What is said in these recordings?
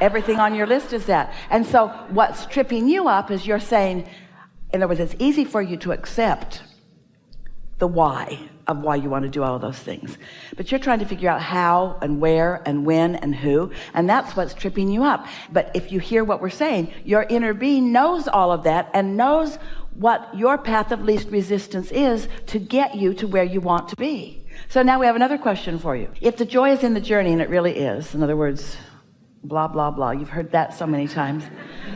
Everything on your list is that. And so what's tripping you up is you're saying, in other words, it's easy for you to accept the why of why you want to do all of those things, but you're trying to figure out how and where and when and who, and that's what's tripping you up. But if you hear what we're saying, your inner being knows all of that and knows what your path of least resistance is to get you to where you want to be. So now we have another question for you. If the joy is in the journey, and it really is, in other words, blah blah blah, you've heard that so many times,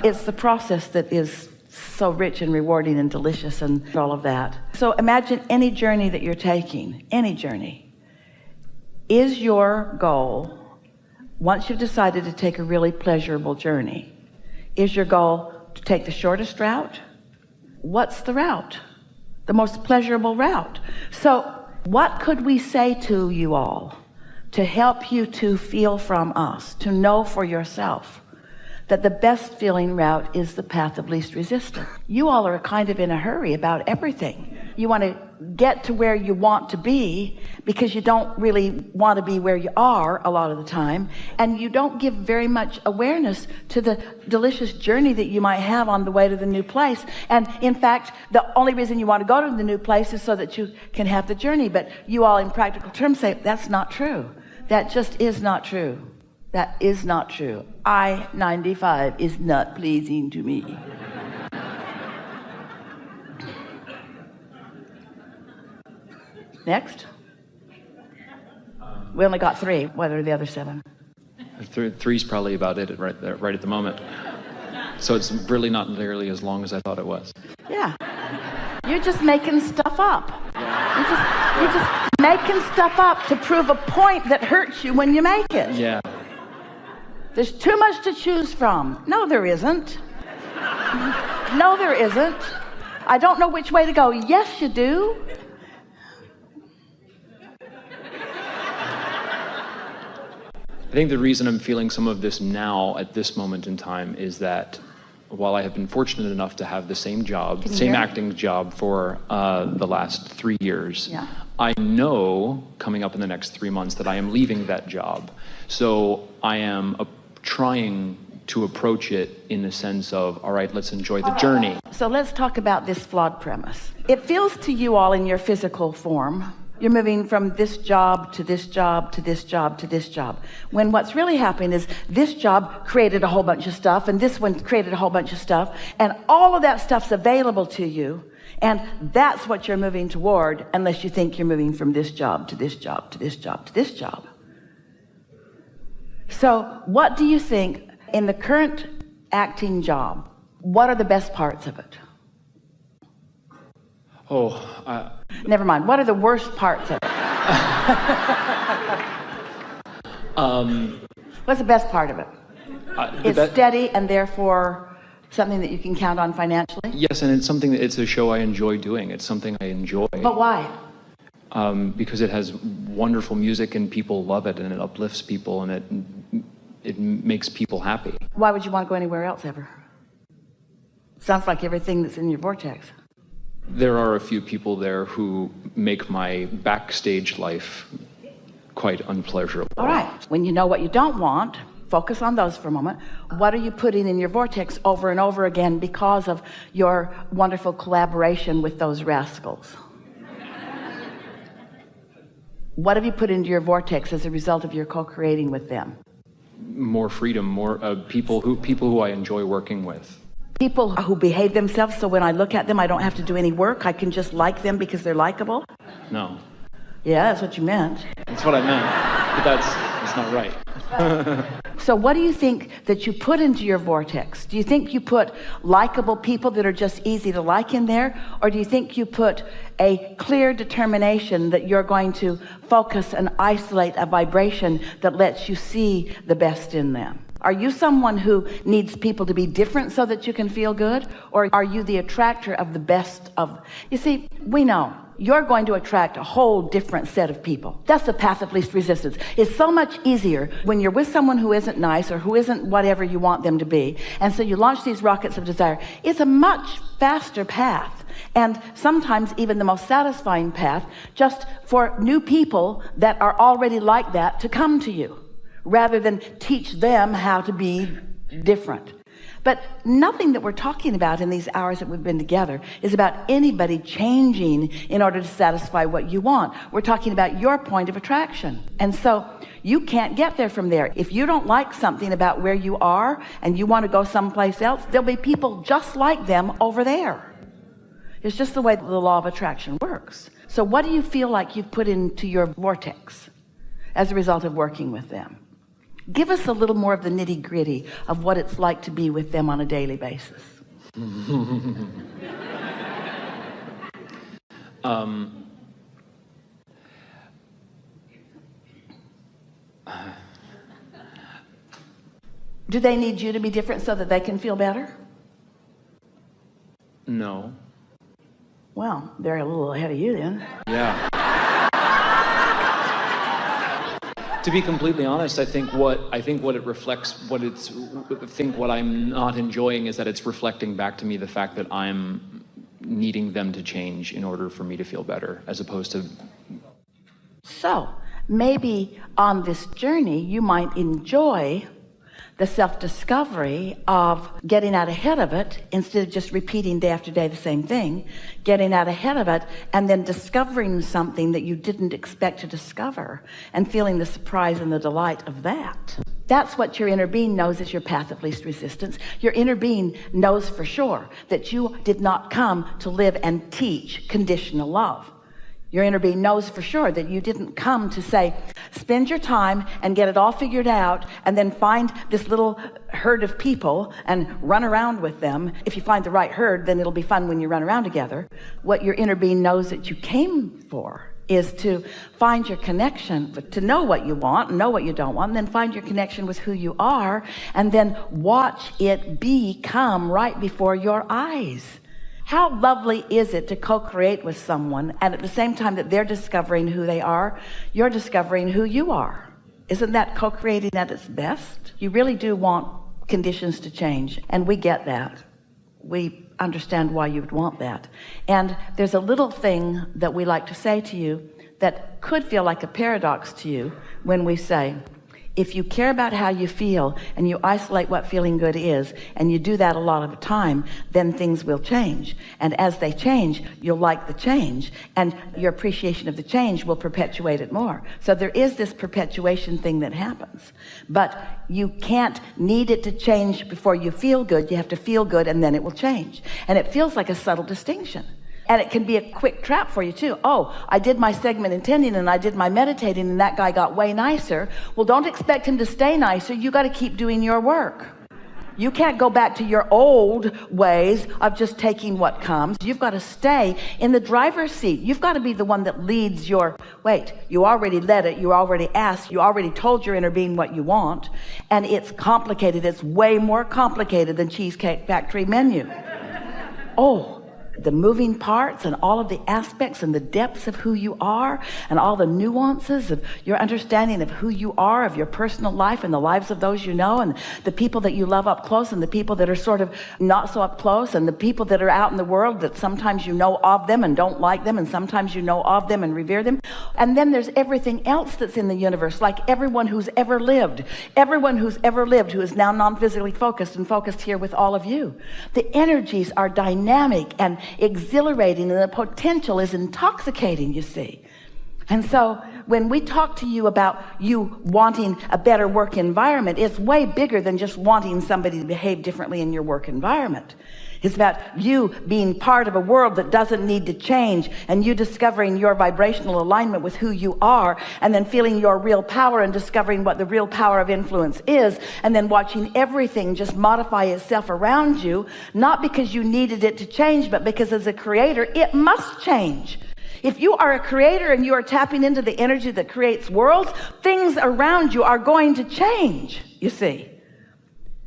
it's the process that is so rich and rewarding and delicious and all of that. So imagine any journey that you're taking, any journey. Is your goal, once you've decided to take a really pleasurable journey, is your goal to take the shortest route? What's the route? The most pleasurable route. So what could we say to you all to help you to feel from us, to know for yourself that the best feeling route is the path of least resistance? You all are kind of in a hurry about everything. You want to get to where you want to be because you don't really want to be where you are a lot of the time, and you don't give very much awareness to the delicious journey that you might have on the way to the new place. And in fact, the only reason you want to go to the new place is so that you can have the journey. But you all in practical terms say that's not true. That just is not true. That is not true. I-95 is not pleasing to me. Next. We only got 3. What are the other 7? Three's probably about it right there, right at the moment. So it's really not nearly as long as I thought it was. Yeah. You're just making stuff up. You're just making stuff up to prove a point that hurts you when you make it. Yeah. There's too much to choose from. No, there isn't. No, there isn't. I don't know which way to go. Yes, you do. I think the reason I'm feeling some of this now at this moment in time is that while I have been fortunate enough to have the same job, same acting job for the last 3 years, yeah. I know coming up in the next 3 months that I am leaving that job. So I am trying to approach it in the sense of, all right, let's enjoy the journey. So let's talk about this flawed premise. It feels to you all in your physical form, you're moving from this job to this job to this job to this job, when what's really happening is this job created a whole bunch of stuff and this one created a whole bunch of stuff, and all of that stuff's available to you, and that's what you're moving toward, unless you think you're moving from this job to this job to this job to this job. So what do you think in the current acting job, what are the best parts of it? Never mind. What are the worst parts of it? What's the best part of it? It's steady and therefore something that you can count on financially? Yes, and it's a show I enjoy doing. It's something I enjoy. But why? Because it has wonderful music and people love it and it uplifts people and it makes people happy. Why would you want to go anywhere else ever? Sounds like everything that's in your vortex. There are a few people there who make my backstage life quite unpleasurable. All right. When you know what you don't want, focus on those for a moment. What are you putting in your vortex over and over again because of your wonderful collaboration with those rascals? What have you put into your vortex as a result of your co-creating with them? More freedom, more people who I enjoy working with. People who behave themselves so when I look at them I don't have to do any work, I can just like them because they're likable? No. Yeah, that's what you meant. That's what I meant, but that's not right. So what do you think that you put into your vortex? Do you think you put likable people that are just easy to like in there? Or do you think you put a clear determination that you're going to focus and isolate a vibration that lets you see the best in them? Are you someone who needs people to be different so that you can feel good? Or are you the attractor of the best of... You see, we know you're going to attract a whole different set of people. That's the path of least resistance. It's so much easier when you're with someone who isn't nice or who isn't whatever you want them to be. And so you launch these rockets of desire. It's a much faster path. And sometimes even the most satisfying path just for new people that are already like that to come to you. rather than teach them how to be different. But nothing that we're talking about in these hours that we've been together is about anybody changing in order to satisfy what you want. We're talking about your point of attraction. And so you can't get there from there. If you don't like something about where you are and you want to go someplace else, there'll be people just like them over there. It's just the way the law of attraction works. So what do you feel like you've put into your vortex as a result of working with them? Give us a little more of the nitty-gritty of what it's like to be with them on a daily basis. Do they need you to be different so that they can feel better? No. Well, they're a little ahead of you then. Yeah. To be completely honest, I think what it reflects, what I'm not enjoying is that it's reflecting back to me the fact that I'm needing them to change in order for me to feel better, as opposed to. So maybe on this journey, you might enjoy the self-discovery of getting out ahead of it instead of just repeating day after day the same thing, getting out ahead of it and then discovering something that you didn't expect to discover and feeling the surprise and the delight of that. That's what your inner being knows is your path of least resistance. Your inner being knows for sure that you did not come to live and teach conditional love. Your inner being knows for sure that you didn't come to say, spend your time and get it all figured out and then find this little herd of people and run around with them. If you find the right herd, then it'll be fun when you run around together. What your inner being knows that you came for is to find your connection, to know what you want and know what you don't want, and then find your connection with who you are, and then watch it come right before your eyes. How lovely is it to co-create with someone, and at the same time that they're discovering who they are, you're discovering who you are? Isn't that co-creating at its best? You really do want conditions to change, and we get that. We understand why you would want that. And there's a little thing that we like to say to you that could feel like a paradox to you when we say, if you care about how you feel and you isolate what feeling good is, and you do that a lot of the time, then things will change. And as they change, you'll like the change, and your appreciation of the change will perpetuate it more. So there is this perpetuation thing that happens. But you can't need it to change before you feel good. You have to feel good, and then it will change. And it feels like a subtle distinction. And it can be a quick trap for you too. Oh, I did my segment intending and I did my meditating and that guy got way nicer. Well, don't expect him to stay nicer. You got to keep doing your work. You can't go back to your old ways of just taking what comes. You've got to stay in the driver's seat. You've got to be the one that leads your, wait, you already led it. You already asked. You already told your inner being what you want. And it's complicated. It's way more complicated than Cheesecake Factory menu. Oh. The moving parts and all of the aspects and the depths of who you are and all the nuances of your understanding of who you are, of your personal life and the lives of those you know, and the people that you love up close and the people that are sort of not so up close, and the people that are out in the world that sometimes you know of them and don't like them, and sometimes you know of them and revere them. And then there's everything else that's in the universe, like everyone who's ever lived who is now non-physically focused and focused here with all of you. The energies are dynamic and exhilarating, and the potential is intoxicating, you see. And so when we talk to you about you wanting a better work environment, it's way bigger than just wanting somebody to behave differently in your work environment. It's about you being part of a world that doesn't need to change, and you discovering your vibrational alignment with who you are, and then feeling your real power and discovering what the real power of influence is, and then watching everything just modify itself around you, not because you needed it to change, but because as a creator, it must change. If you are a creator and you are tapping into the energy that creates worlds, things around you are going to change, you see.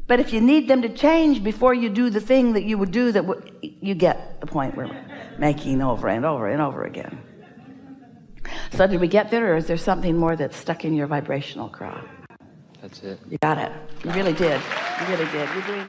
But if you need them to change before you do the thing that you would do, you get the point we're making over and over and over again. So did we get there, or is there something more that's stuck in your vibrational crowd? That's it. You got it. You really did. You really did. You're doing